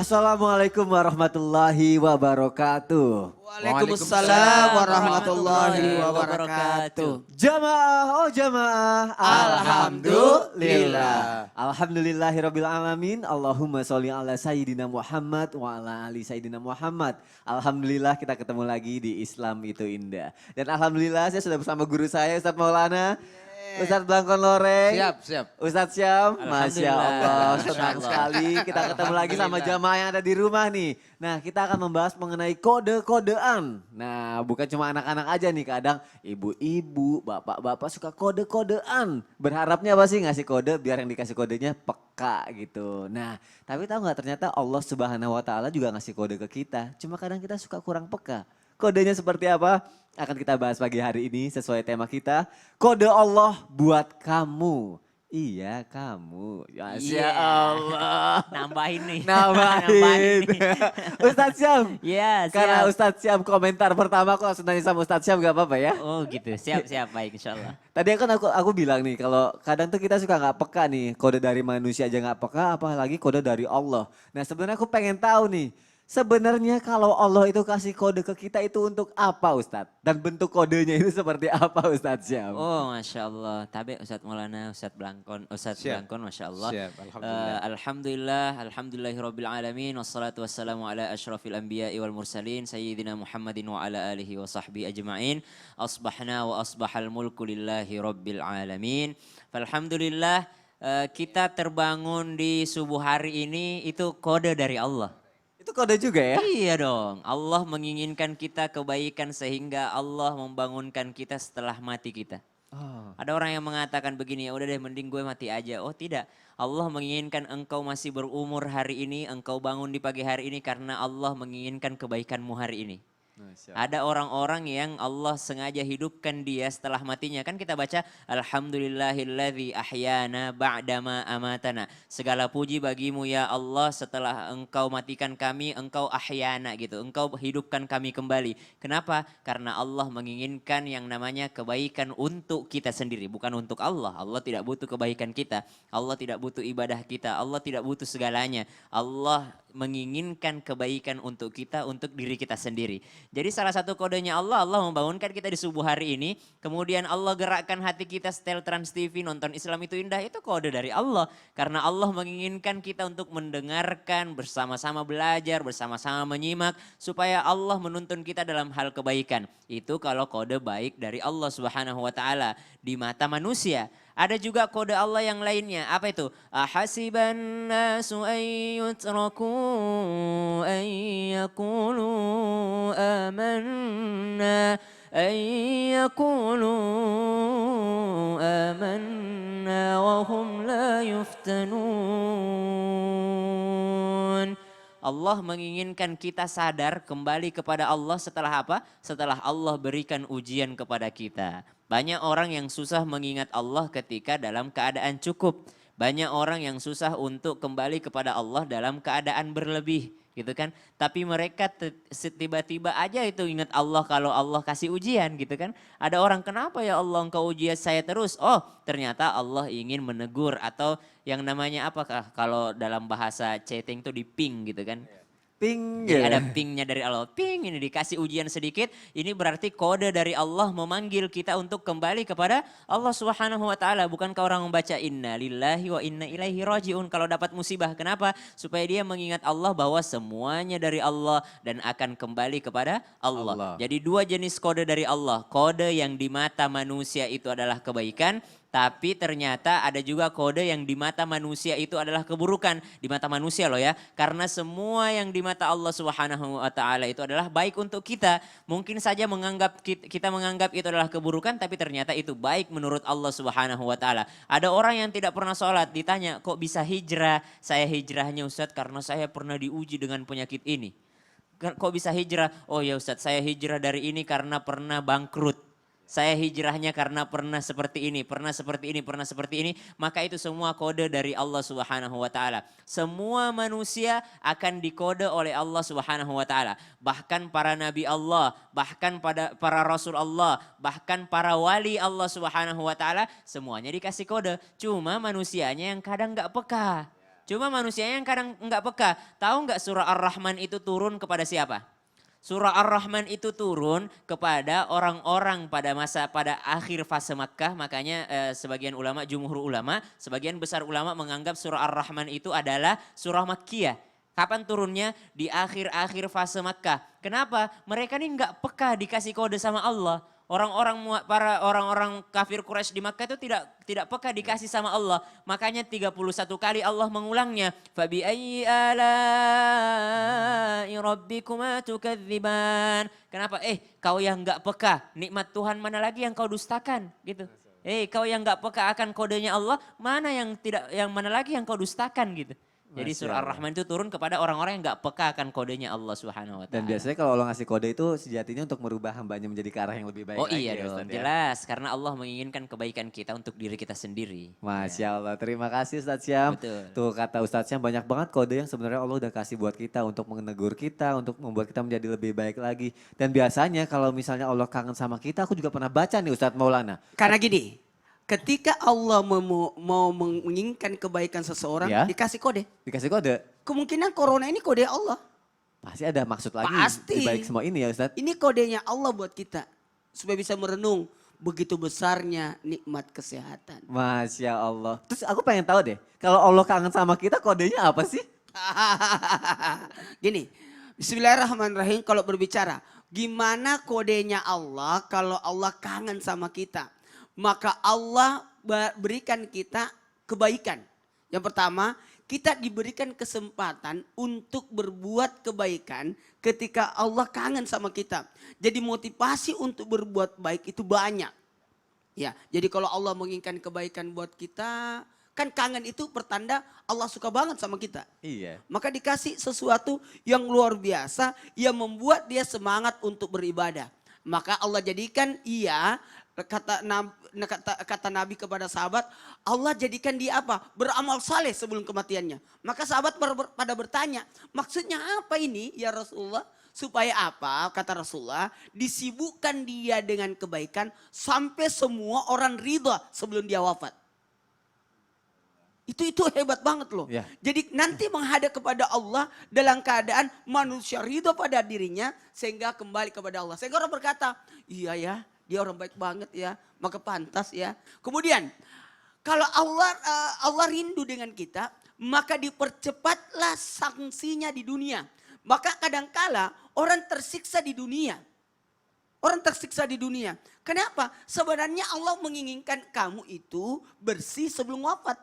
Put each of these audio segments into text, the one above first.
Assalamualaikum warahmatullahi wabarakatuh. Waalaikumsalam warahmatullahi wabarakatuh. Jamaah, oh jamaah. Alhamdulillah. Alhamdulillahirabbil alamin. Allahumma sholli ala sayyidina Muhammad wa ala ali sayyidina Muhammad. Alhamdulillah kita ketemu lagi di Islam itu indah. Dan alhamdulillah saya sudah bersama guru saya Ustadz Maulana. Ustadz Blangkon Loreng. Siap. Ustadz Syam, Masya Allah, senang sekali kita ketemu lagi sama jamaah yang ada di rumah nih. Nah kita akan membahas mengenai kode-kodean. Nah bukan cuma anak-anak aja nih, kadang ibu-ibu, bapak-bapak suka kode-kodean. Berharapnya apa sih ngasih kode biar yang dikasih kodenya peka gitu. Nah tapi tahu nggak ternyata Allah Subhanahu Wa Taala juga ngasih kode ke kita. Cuma kadang kita suka kurang peka. Kodenya seperti apa? Akan kita bahas pagi hari ini sesuai tema kita. Kode Allah buat kamu. Iya kamu. Masya Allah. Nambahin nih. Nambahin. Ustadz Syam. Iya, Karena siap. Ustadz Syam komentar pertama aku langsung nanya sama Ustadz Syam gak apa-apa ya. Oh gitu, siap baik insya Allah. Tadi kan aku bilang nih kalau kadang tuh kita suka gak peka nih. Kode dari manusia aja gak peka apalagi kode dari Allah. Nah sebenarnya aku pengen tahu nih. Sebenarnya kalau Allah itu kasih kode ke kita itu untuk apa Ustadz? Dan bentuk kodenya itu seperti apa Ustadz Syam? Oh Masya Allah, tabe Ustadz Maulana, Ustadz Blangkon, Masya Allah. Siap, alhamdulillah. Alhamdulillahirabbil alamin, wassalatu wassalamu ala asyrafil anbiya'i wal mursalin, sayyidina Muhammadin wa ala alihi wa sahbihi ajma'in. Asbahna wa asbahal mulku lillahi rabbil alamin. Alhamdulillah kita terbangun di subuh hari ini itu kode dari Allah. Itu kode juga ya? Iya dong, Allah menginginkan kita kebaikan sehingga Allah membangunkan kita setelah mati kita. Oh. Ada orang yang mengatakan begini, ya udah deh mending gue mati aja. Oh tidak, Allah menginginkan engkau masih berumur hari ini, engkau bangun di pagi hari ini karena Allah menginginkan kebaikanmu hari ini. Ada orang-orang yang Allah sengaja hidupkan dia setelah matinya. Kan kita baca Alhamdulillahilladzi ahyana ba'dama amatana. Segala puji bagimu ya Allah setelah engkau matikan kami, engkau ahyana gitu. Engkau hidupkan kami kembali. Kenapa? Karena Allah menginginkan yang namanya kebaikan untuk kita sendiri. Bukan untuk Allah. Allah tidak butuh kebaikan kita. Allah tidak butuh ibadah kita. Allah tidak butuh segalanya. Allah menginginkan kebaikan untuk kita, untuk diri kita sendiri. Jadi salah satu kodenya Allah membangunkan kita di subuh hari ini. Kemudian Allah gerakkan hati kita setel Trans TV, nonton Islam itu indah. Itu kode dari Allah. Karena Allah menginginkan kita untuk mendengarkan, bersama-sama belajar, bersama-sama menyimak. Supaya Allah menuntun kita dalam hal kebaikan. Itu kalau kode baik dari Allah Subhanahu Wa Taala di mata manusia. Ada juga kode Allah yang lainnya. Apa itu? Ahasiban nasu ayyutraku ayyakulu amanna ayyakulu amanna wa hum la yuftanun. Allah menginginkan kita sadar kembali kepada Allah setelah apa? Setelah Allah berikan ujian kepada kita. Banyak orang yang susah mengingat Allah ketika dalam keadaan cukup. Banyak orang yang susah untuk kembali kepada Allah dalam keadaan berlebih. Gitu kan. Tapi mereka tiba-tiba aja itu ingat Allah kalau Allah kasih ujian gitu kan. Ada orang kenapa ya Allah engkau ujian saya terus. Oh ternyata Allah ingin menegur atau yang namanya apakah kalau dalam bahasa chatting tuh di ping gitu kan. Ping. Jadi ada pingnya dari Allah. Ping ini dikasih ujian sedikit. Ini berarti kode dari Allah memanggil kita untuk kembali kepada Allah Subhanahu Wa Taala. Bukankah orang membaca inna lillahi wa inna ilaihi rajiun kalau dapat musibah. Kenapa? Supaya dia mengingat Allah bahwa semuanya dari Allah dan akan kembali kepada Allah. Jadi dua jenis kode dari Allah. Kode yang di mata manusia itu adalah kebaikan. Tapi ternyata ada juga kode yang di mata manusia itu adalah keburukan. Di mata manusia loh ya. Karena semua yang di mata Allah Subhanahu Wa Taala itu adalah baik untuk kita. Mungkin saja kita menganggap itu adalah keburukan. Tapi ternyata itu baik menurut Allah Subhanahu Wa Taala. Ada orang yang tidak pernah sholat. Ditanya kok bisa hijrah? Saya hijrahnya Ustadz karena saya pernah diuji dengan penyakit ini. Kok bisa hijrah? Oh ya Ustadz saya hijrah dari ini karena pernah bangkrut. Saya hijrahnya karena pernah seperti ini, pernah seperti ini, pernah seperti ini. Maka itu semua kode dari Allah Subhanahu Wa Taala. Semua manusia akan dikode oleh Allah Subhanahu Wa Taala. Bahkan para nabi Allah, bahkan para rasul Allah, bahkan para wali Allah Subhanahu Wa Taala, semuanya dikasih kode. Cuma manusianya yang kadang nggak peka. Cuma manusianya yang kadang nggak peka. Tahu nggak surah Ar-Rahman itu turun kepada siapa? Surah Ar-Rahman itu turun kepada orang-orang pada akhir fase Makkah. Makanya sebagian ulama, jumhur ulama, sebagian besar ulama menganggap surah Ar-Rahman itu adalah surah Makkiyah. Kapan turunnya? Di akhir-akhir fase Makkah. Kenapa? Mereka ini nggak peka dikasih kode sama Allah. Orang-orang kafir Quraisy di Makkah itu tidak peka dikasih sama Allah. Makanya 31 kali Allah mengulangnya. Fabi ayyi ala'i rabbikuma tukadziban. Kenapa? Kau yang enggak peka, nikmat Tuhan mana lagi yang kau dustakan, gitu. Kau yang enggak peka akan kodenya Allah, mana lagi yang kau dustakan, gitu. Jadi surah Ar-Rahman itu turun kepada orang-orang yang enggak peka akan kodenya Allah Subhanahu wa taala. Dan biasanya kalau Allah ngasih kode itu sejatinya untuk merubah hambanya menjadi ke arah yang lebih baik Oh lagi iya ya, dong, Ustadz, ya. jelas. Karena Allah menginginkan kebaikan kita untuk diri kita sendiri. Masya Allah, terima kasih Ustadz Syam. Betul. Tuh kata Ustadz Syam banyak banget kode yang sebenarnya Allah udah kasih buat kita untuk menegur kita, untuk membuat kita menjadi lebih baik lagi. Dan biasanya kalau misalnya Allah kangen sama kita, aku juga pernah baca nih Ustadz Maulana. Karena gini, ketika Allah mau menginginkan kebaikan seseorang, Ya. dikasih kode. Dikasih kode, Kemungkinan corona ini kode Allah. pasti ada maksud lagi Pasti. di balik semua ini ya Ustadz. Ini kodenya Allah buat kita. Supaya bisa merenung begitu besarnya nikmat kesehatan. Masya Allah. Terus aku pengen tahu deh, kalau Allah kangen sama kita kodenya apa sih? Gini, bismillahirrahmanirrahim kalau berbicara. Gimana kodenya Allah kalau Allah kangen sama kita? Maka Allah berikan kita kebaikan. Yang pertama, kita diberikan kesempatan untuk berbuat kebaikan ketika Allah kangen sama kita. Jadi motivasi untuk berbuat baik itu banyak. Ya, jadi kalau Allah menginginkan kebaikan buat kita, kan kangen itu pertanda Allah suka banget sama kita. Iya. Maka dikasih sesuatu yang luar biasa yang membuat dia semangat untuk beribadah. Maka Allah jadikan kata Nabi kepada sahabat, Allah jadikan dia apa? Beramal saleh sebelum kematiannya. Maka sahabat pada bertanya, maksudnya apa ini ya Rasulullah? Supaya apa? Kata Rasulullah, disibukkan dia dengan kebaikan sampai semua orang ridha sebelum dia wafat. Itu hebat banget loh. Ya. Jadi nanti menghadap kepada Allah dalam keadaan manusia ridho pada dirinya sehingga kembali kepada Allah. Sehingga orang berkata, iya ya, dia orang baik banget ya, maka pantas ya. Kemudian kalau Allah rindu dengan kita, maka dipercepatlah sanksinya di dunia. Maka kadangkala orang tersiksa di dunia. Orang tersiksa di dunia. Kenapa? Sebenarnya Allah menginginkan kamu itu bersih sebelum wafat.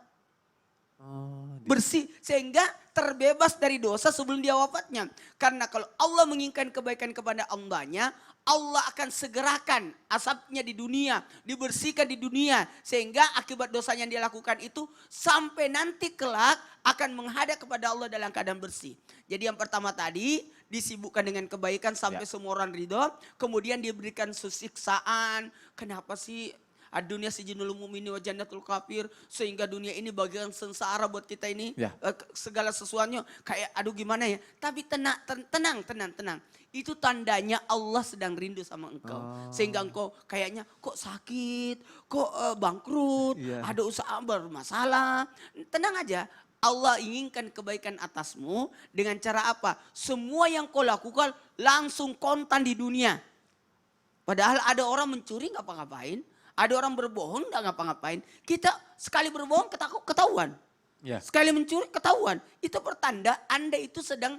Bersih sehingga terbebas dari dosa sebelum dia wafatnya. Karena kalau Allah menginginkan kebaikan kepada hambanya, Allah akan segerakan asapnya di dunia, dibersihkan di dunia. Sehingga akibat dosanya yang dia lakukan itu sampai nanti kelak akan menghadap kepada Allah dalam keadaan bersih. Jadi yang pertama tadi disibukkan dengan kebaikan sampai semua orang ridho. Kemudian diberikan siksaan. Kenapa sih? Dunia sijinul mu'mini wa jannatul kafir. Sehingga dunia ini bagian sengsara buat kita ini. Ya. Segala sesuatunya kayak aduh gimana ya. Tapi tenang. Itu tandanya Allah sedang rindu sama engkau. Sehingga engkau kayaknya kok sakit, kok bangkrut, Iya. ada usaha bermasalah. Tenang aja. Allah inginkan kebaikan atasmu dengan cara apa? Semua yang kau lakukan langsung kontan di dunia. Padahal ada orang mencuri nggak apa-ngapain. Ada orang berbohong nggak ngapa-ngapain. Kita sekali berbohong ketahuan. Ya. Sekali mencuri ketahuan. Itu pertanda Anda itu sedang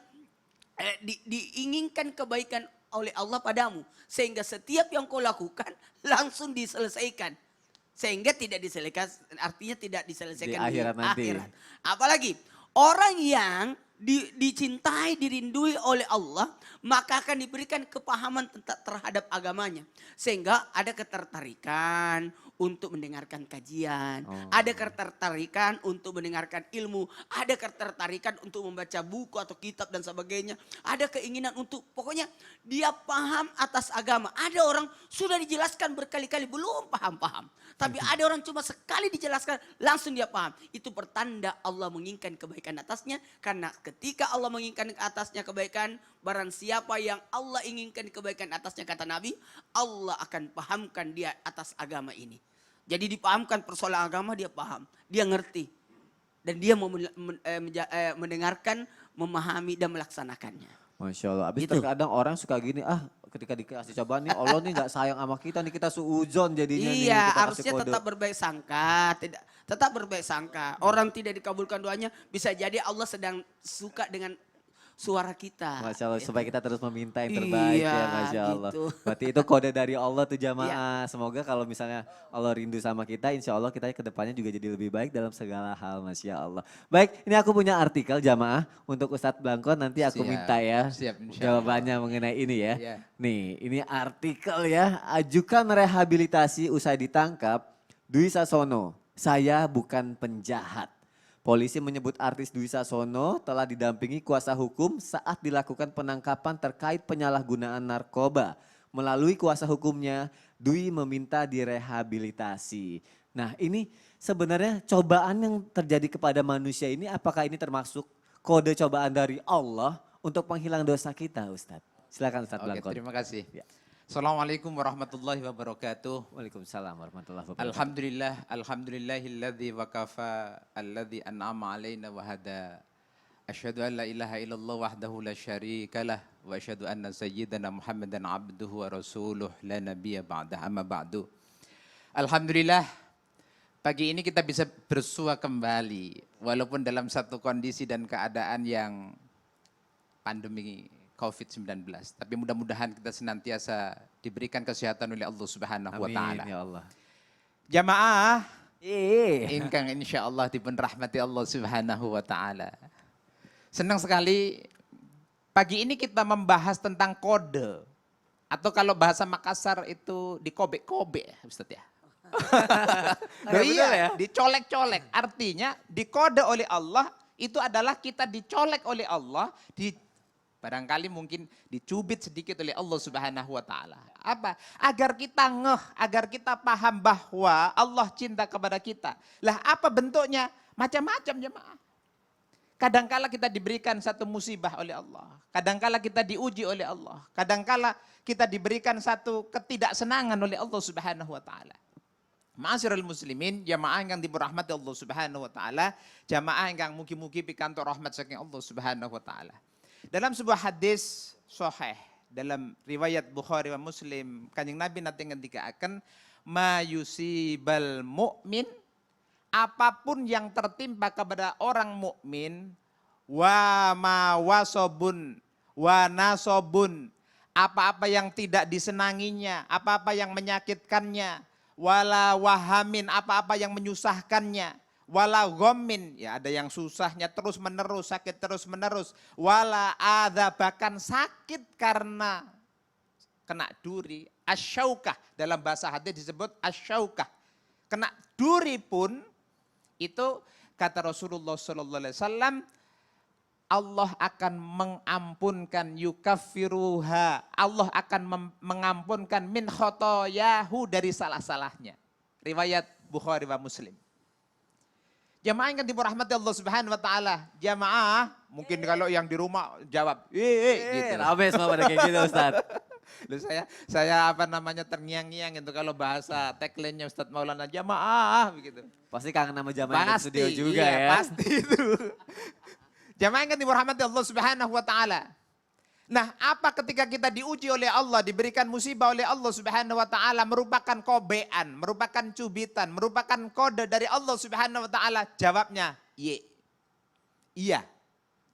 diinginkan kebaikan oleh Allah padamu. Sehingga setiap yang kau lakukan langsung diselesaikan. Sehingga tidak diselesaikan, artinya tidak diselesaikan Di akhirat nanti. Apalagi orang yang dicintai, dirindui oleh Allah, maka akan diberikan kepahaman terhadap agamanya. Sehingga ada ketertarikan untuk mendengarkan kajian, ada ketertarikan untuk mendengarkan ilmu, ada ketertarikan untuk membaca buku atau kitab dan sebagainya. Ada keinginan untuk, pokoknya dia paham atas agama. Ada orang sudah dijelaskan berkali-kali belum paham-paham. Tapi ada orang cuma sekali dijelaskan langsung dia paham. Itu pertanda Allah menginginkan kebaikan atasnya. Karena ketika Allah menginginkan atasnya kebaikan, barang siapa yang Allah inginkan kebaikan atasnya kata Nabi, Allah akan pahamkan dia atas agama ini. Jadi dipahamkan persoalan agama dia paham, dia ngerti. dan dia mau mendengarkan, memahami dan melaksanakannya. Masya Allah. Abis Gitu. terkadang orang suka gini, ketika dikasih cobaan nih Allah nih gak sayang sama kita nih, kita suuzon jadinya nih. Iya, kita kasih harusnya kode. tetap berbaik sangka, tetap berbaik sangka. Orang tidak dikabulkan doanya, bisa jadi Allah sedang suka dengan suara kita. Masya Allah, Gitu. supaya kita terus meminta yang terbaik Iya, ya Masya Allah. gitu. Berarti itu kode dari Allah tuh jamaah. Semoga kalau misalnya Allah rindu sama kita, insya Allah kita ke depannya juga jadi lebih baik dalam segala hal Masya Allah. Baik, ini aku punya artikel jamaah untuk Ustadz Blangkon, nanti aku Siap, minta ya siap, insya Allah. jawabannya mengenai ini ya. Iya. Nih, ini artikel ya, ajukan rehabilitasi usai ditangkap, Dwi Sasono, saya bukan penjahat. Polisi menyebut artis Dwi Sasono telah didampingi kuasa hukum saat dilakukan penangkapan terkait penyalahgunaan narkoba. Melalui kuasa hukumnya, Dwi meminta direhabilitasi. Nah ini sebenarnya cobaan yang terjadi kepada manusia ini, apakah ini termasuk kode cobaan dari Allah untuk penghilang dosa kita Ustadz? Silakan Ustadz Oke, Blangkon. terima kasih. Ya. Assalamualaikum warahmatullahi wabarakatuh. Waalaikumsalam warahmatullahi wabarakatuh. Alhamdulillahilladzi wakafa alladzi an'ama alaina wa hada. Asyhadu an la ilaha illallah wahdahu la syarikalah wa asyhadu anna sayyidana Muhammadan abduhu wa rasuluh la nabiyya ba'dah amma ba'du. Alhamdulillah pagi ini kita bisa bersua kembali walaupun dalam satu kondisi dan keadaan yang pandemi COVID-19. Tapi mudah-mudahan kita senantiasa diberikan kesehatan oleh Allah Subhanahu wa taala. Amin ya Allah. Jamaah Ingkang ingkang insyaallah dipun rahmati Allah Subhanahu wa taala. Senang sekali pagi ini kita membahas tentang kode. Atau kalau bahasa Makassar itu dikobek-kobek ya Ustaz ya. Loh iya, dicolek-colek. Artinya dikode oleh Allah itu adalah kita dicolek oleh Allah, barangkali mungkin dicubit sedikit oleh Allah Subhanahu wa taala. Apa? Agar kita ngeh, agar kita paham bahwa Allah cinta kepada kita. Lah apa bentuknya? Macam-macam jemaah. Kadangkala kita diberikan satu musibah oleh Allah. Kadangkala kita diuji oleh Allah. Kadangkala kita diberikan satu ketidaksenangan oleh Allah Subhanahu wa taala. Ma'asyiral muslimin, jamaah yang dirahmati Allah Subhanahu wa taala, jamaah yang mugi-mugi pikantuk rahmat saking Allah Subhanahu wa taala. Dalam sebuah hadis sahih dalam riwayat Bukhari wa Muslim, Kanjeng Nabi nanti ngendikaken ma yusibal mukmin, apapun yang tertimpa kepada orang mukmin, wa ma wasobun wa nasobun, apa-apa yang tidak disenanginya, apa-apa yang menyakitkannya, wala wahamin, apa-apa yang menyusahkannya, wala ghammin, ya ada yang susahnya terus menerus, sakit terus menerus, wala adza, bahkan sakit karena kena duri, asyaukah, dalam bahasa hadis disebut asyaukah, kena duri pun itu kata Rasulullah sallallahu alaihi wasallam, Allah akan mengampunkan yukaffiruha, Allah akan mengampunkan min khotoyahu, dari salah-salahnya. Riwayat Bukhari wa Muslim. Jamaah yang dirahmati Allah Subhanahu wa taala. Jamaah, mungkin kalau yang di rumah jawab, gitu. Rame semua pada kayak gitu Ustaz. Loh, saya apa namanya terngiang-ngiang itu kalau bahasa tagline-nya Ustadz Maulana, jamaah begitu. Pasti kangen nama jamaah di studio juga ya. Pasti itu. Jamaah yang dirahmati Allah Subhanahu wa taala. Nah, apa ketika kita diuji oleh Allah, diberikan musibah oleh Allah Subhanahu wa taala, merupakan kobean, merupakan cubitan, merupakan kode dari Allah Subhanahu wa taala? Jawabnya, iya.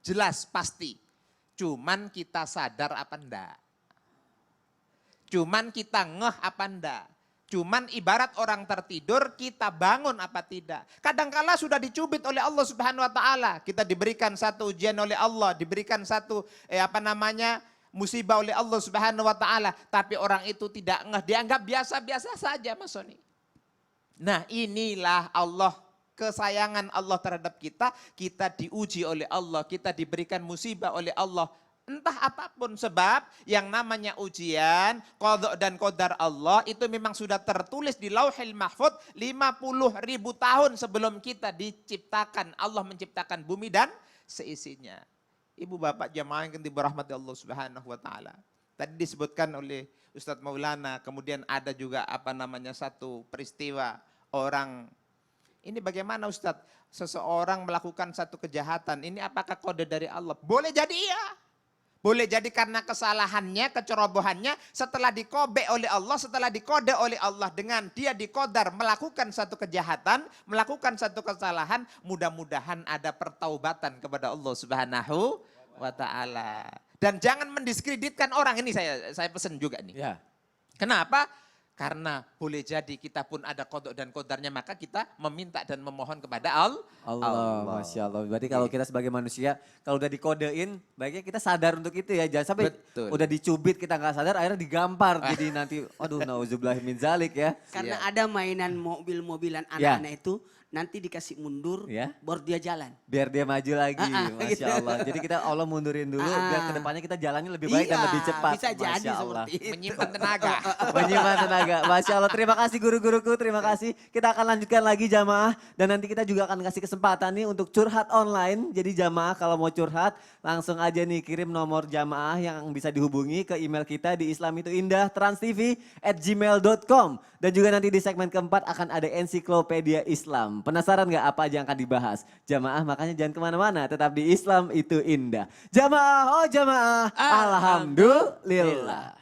Jelas pasti. Cuman kita sadar apa enggak? Cuman kita ngeh apa enggak? Cuman ibarat orang tertidur, kita bangun apa tidak. Kadangkala sudah dicubit oleh Allah Subhanahu wa taala. Kita diberikan satu ujian oleh Allah, diberikan satu musibah oleh Allah Subhanahu wa taala, tapi orang itu tidak ngeh, dianggap biasa-biasa saja, Mas Soni. Nah, inilah Allah, kesayangan Allah terhadap kita. Kita diuji oleh Allah, kita diberikan musibah oleh Allah. Entah apapun sebab, yang namanya ujian, qadha dan qadar Allah itu memang sudah tertulis di Lauhil Mahfuz 50.000 tahun sebelum kita diciptakan. Allah menciptakan bumi dan seisinya. Ibu bapak jamaah yang dirahmati Allah Subhanahu wa taala. Tadi disebutkan oleh Ustadz Maulana, kemudian ada juga satu peristiwa orang Ini bagaimana Ustadz? Seseorang melakukan satu kejahatan, ini apakah kode dari Allah? Boleh jadi iya. Boleh jadi karena kesalahannya, kecerobohannya, setelah dikobek oleh Allah, setelah dikode oleh Allah dengan dia dikodar melakukan satu kejahatan, melakukan satu kesalahan, mudah-mudahan ada pertaubatan kepada Allah Subhanahu wa ta'ala. Dan jangan mendiskreditkan orang, ini saya pesan juga nih. Ya. Kenapa? Karena boleh jadi kita pun ada kodok dan kodarnya, maka kita meminta dan memohon kepada Allah, Masya Allah. Berarti kalau kita sebagai manusia, kalau udah dikodein, baiknya kita sadar untuk itu ya. Jangan sampai Betul. udah dicubit kita nggak sadar, akhirnya digampar. Jadi nanti, aduh nauzubillah min zalik ya. Karena ada mainan mobil-mobilan Ya. anak-anak itu, nanti dikasih mundur, Ya. baru dia jalan. Biar dia maju lagi, Masya gitu. Allah. Jadi kita Allah mundurin dulu, biar kedepannya kita jalannya lebih baik dan Iya, lebih cepat. bisa jadi Masya Allah. seperti itu. menyimpan tenaga. Menyimpan tenaga. Masya Allah. Terima kasih guru-guruku. Terima kasih. Kita akan lanjutkan lagi jamaah. Dan nanti kita juga akan kasih kesempatan nih untuk curhat online. Jadi jamaah kalau mau curhat langsung aja nih kirim nomor jamaah yang bisa dihubungi ke email kita di islamituindah@transtv@gmail.com. Dan juga nanti di segmen keempat akan ada ensiklopedia Islam. Penasaran nggak apa aja yang akan dibahas? Jamaah makanya jangan kemana-mana. Tetap di Islam itu indah. Jamaah, oh jamaah. Alhamdulillah.